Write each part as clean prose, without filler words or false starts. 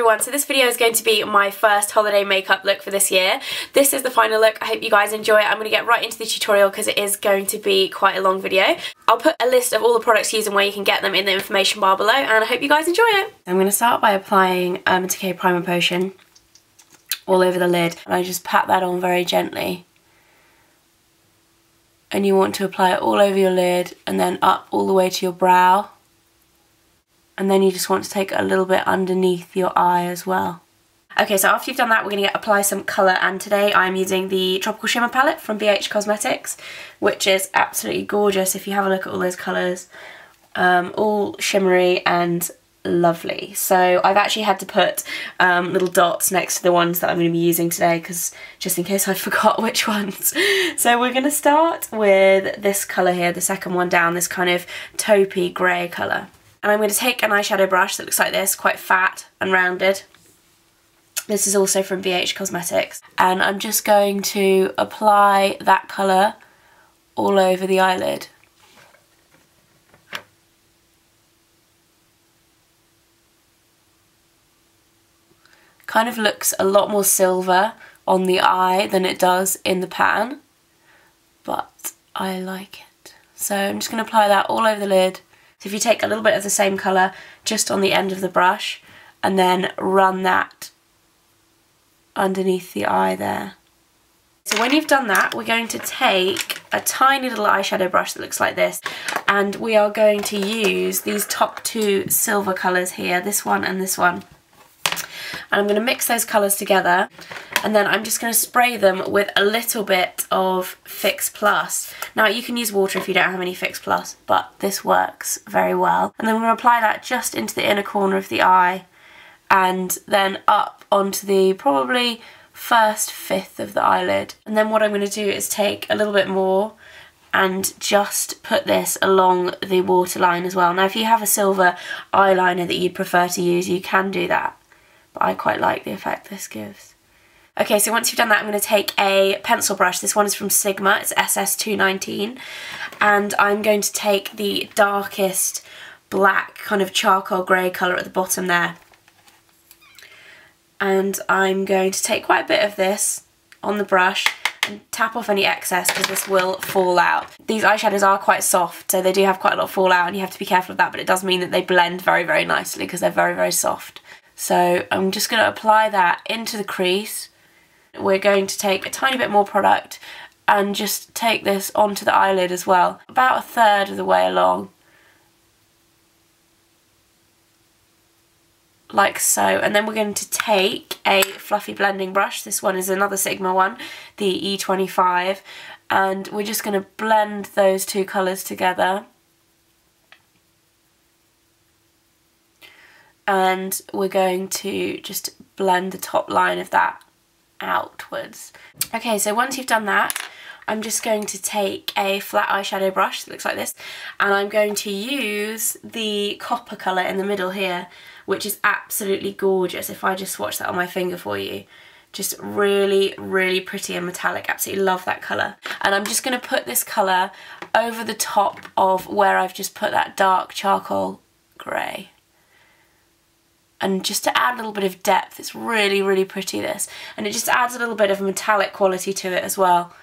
everyone, so this video is going to be my first holiday makeup look for this year. This is the final look. I hope you guys enjoy it. I'm going to get right into the tutorial because it is going to be quite a long video. I'll put a list of all the products used and where you can get them in the information bar below, and I hope you guys enjoy it. I'm going to start by applying Decay Primer Potion all over the lid, and I just pat that on very gently. And you want to apply it all over your lid and then up all the way to your brow. And then you just want to take a little bit underneath your eye as well. Okay, so after you've done that, we're going to apply some colour, and today I'm using the Tropical Shimmer palette from bhcosmetics, which is absolutely gorgeous. If you have a look at all those colours, all shimmery and lovely. So I've actually had to put little dots next to the ones that I'm going to be using today, because just in case I forgot which ones. So we're going to start with this colour here, the second one down, this kind of taupey grey colour. And I'm going to take an eyeshadow brush that looks like this, quite fat and rounded. This is also from bhcosmetics. And I'm just going to apply that colour all over the eyelid. Kind of looks a lot more silver on the eye than it does in the pan, but I like it. So I'm just going to apply that all over the lid. So if you take a little bit of the same colour just on the end of the brush and then run that underneath the eye there. So when you've done that, we're going to take a tiny little eyeshadow brush that looks like this, and we are going to use these top two silver colours here, this one and this one. And I'm going to mix those colours together, and then I'm just going to spray them with a little bit of Fix Plus. Now you can use water if you don't have any Fix Plus, but this works very well. And then we're going to apply that just into the inner corner of the eye, and then up onto the probably first fifth of the eyelid. And then what I'm going to do is take a little bit more and just put this along the waterline as well. Now if you have a silver eyeliner that you'd prefer to use, you can do that. But I quite like the effect this gives. Okay, so once you've done that, I'm going to take a pencil brush. This one is from Sigma, it's SS219. And I'm going to take the darkest black, kind of charcoal grey colour at the bottom there. And I'm going to take quite a bit of this on the brush and tap off any excess, because this will fall out. These eyeshadows are quite soft, so they do have quite a lot of fallout, and you have to be careful of that, but it does mean that they blend very, very nicely because they're very, very soft. So I'm just going to apply that into the crease. We're going to take a tiny bit more product and just take this onto the eyelid as well, about a third of the way along. Like so. And then we're going to take a fluffy blending brush. This one is another Sigma one, the E25, and we're just going to blend those two colours together. And we're going to just blend the top line of that outwards. Okay, so once you've done that, I'm just going to take a flat eyeshadow brush that looks like this, and I'm going to use the copper colour in the middle here, which is absolutely gorgeous. If I just swatch that on my finger for you, just really, really pretty and metallic. Absolutely love that colour. And I'm just going to put this colour over the top of where I've just put that dark charcoal grey. And just to add a little bit of depth. It's really, really pretty, this. And it just adds a little bit of metallic quality to it as well.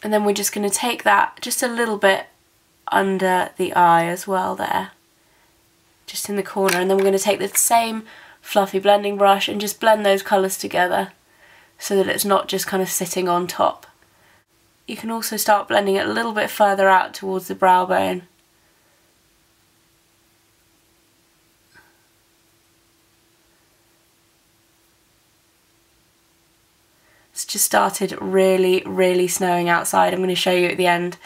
And then we're just going to take that just a little bit under the eye as well there. Just in the corner. And then we're going to take the same fluffy blending brush and just blend those colours together so that it's not just kind of sitting on top. You can also start blending it a little bit further out towards the brow bone. It's just started really, really snowing outside. I'm going to show you at the end.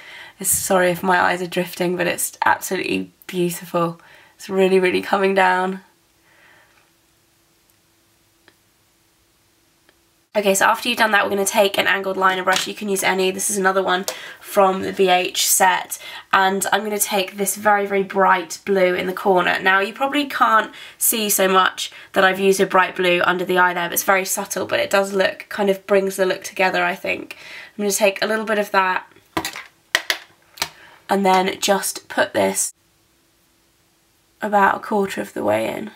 Sorry if my eyes are drifting, but it's absolutely beautiful. It's really, really coming down. Okay, so after you've done that, we're going to take an angled liner brush. You can use any. This is another one from the BH set. And I'm going to take this very, very bright blue in the corner. Now, you probably can't see so much that I've used a bright blue under the eye there, but it's very subtle, but it does look, kind of brings the look together, I think. I'm going to take a little bit of that and then just put this about 1/4 of the way in.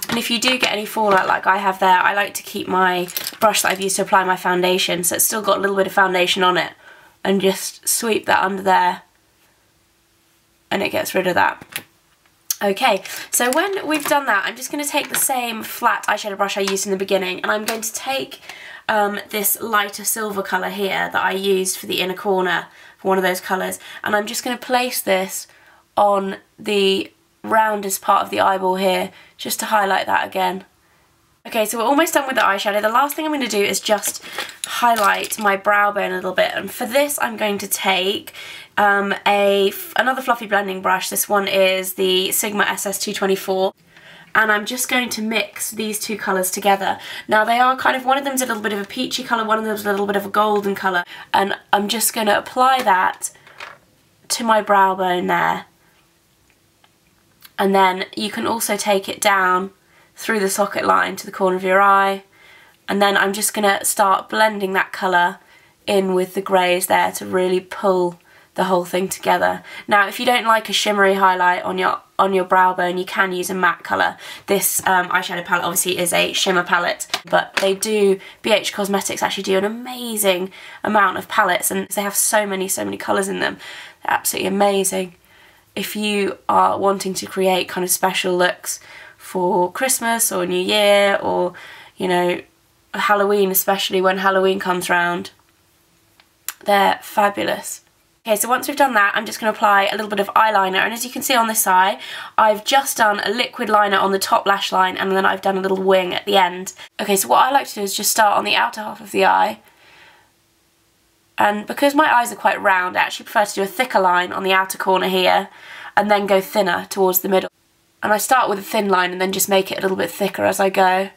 And if you do get any fallout like I have there, I like to keep my brush that I've used to apply my foundation, so it's still got a little bit of foundation on it, and just sweep that under there and it gets rid of that. Okay, so when we've done that, I'm just going to take the same flat eyeshadow brush I used in the beginning, and I'm going to take this lighter silver colour here that I used for the inner corner, for one of those colours, and I'm just going to place this on the roundest part of the eyeball here, just to highlight that again. Okay, so we're almost done with the eyeshadow. The last thing I'm going to do is just highlight my brow bone a little bit, and for this I'm going to take another fluffy blending brush. This one is the Sigma SS224, and I'm just going to mix these two colours together. Now they are kind of, one of them's a little bit of a peachy colour, one of them's a little bit of a golden colour, and I'm just going to apply that to my brow bone there. And then you can also take it down through the socket line to the corner of your eye. And then I'm just going to start blending that colour in with the greys there to really pull the whole thing together. Now, if you don't like a shimmery highlight on your brow bone, you can use a matte colour. This eyeshadow palette obviously is a shimmer palette, but they do, bhcosmetics actually do an amazing amount of palettes, and they have so many colours in them. They're absolutely amazing. If you are wanting to create kind of special looks for Christmas or New Year, or, you know, Halloween, especially when Halloween comes round, they're fabulous. Okay, so once we've done that, I'm just going to apply a little bit of eyeliner, and as you can see on this eye, I've just done a liquid liner on the top lash line, and then I've done a little wing at the end. Okay, so what I like to do is just start on the outer half of the eye, and because my eyes are quite round, I actually prefer to do a thicker line on the outer corner here and then go thinner towards the middle. And I start with a thin line and then just make it a little bit thicker as I go.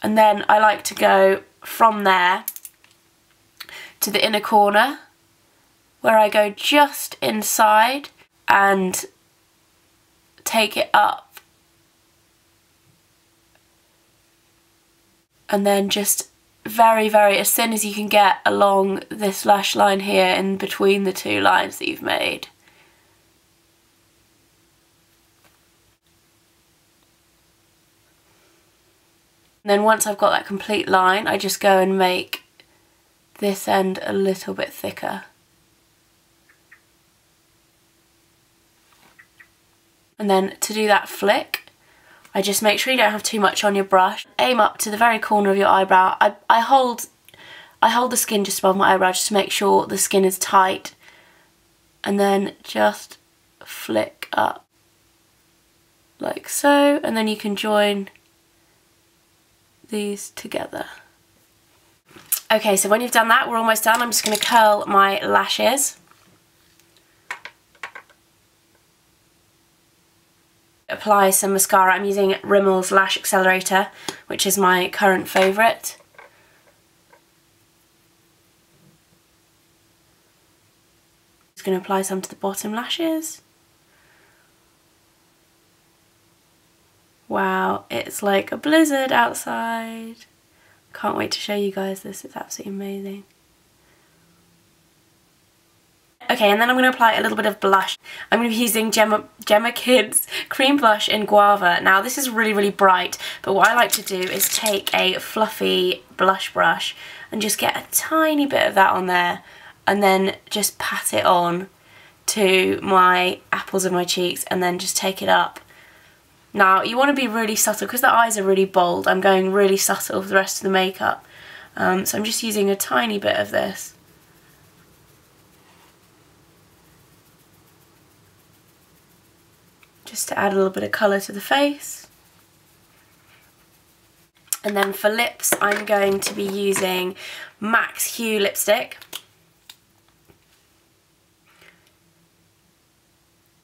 And then I like to go from there to the inner corner, where I go just inside and take it up. And then just very, very as thin as you can get along this lash line here in between the two lines that you've made. And then once I've got that complete line, I just go and make this end a little bit thicker. And then to do that flick, I just make sure you don't have too much on your brush. Aim up to the very corner of your eyebrow. I hold the skin just above my eyebrow just to make sure the skin is tight. And then just flick up like so. And then you can join these together. Okay, so when you've done that, we're almost done. I'm just going to curl my lashes. Apply some mascara. I'm using Rimmel's Lash Accelerator, which is my current favourite. Just going to apply some to the bottom lashes. Wow, it's like a blizzard outside. Can't wait to show you guys this, it's absolutely amazing. Okay, and then I'm going to apply a little bit of blush. I'm going to be using Gemma Kids Cream Blush in Guava. Now this is really, really bright, but what I like to do is take a fluffy blush brush and just get a tiny bit of that on there, and then just pat it on to my apples of my cheeks, and then just take it up. Now you want to be really subtle, because the eyes are really bold, I'm going really subtle for the rest of the makeup. So I'm just using a tiny bit of this. Just to add a little bit of colour to the face. And then for lips, I'm going to be using Max Hue lipstick.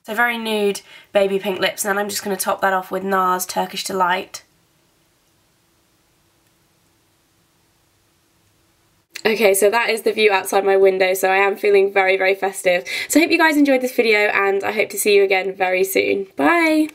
So very nude baby pink lips, and then I'm just going to top that off with NARS Turkish Delight. Okay, so that is the view outside my window, so I am feeling very, very festive. So I hope you guys enjoyed this video, and I hope to see you again very soon. Bye!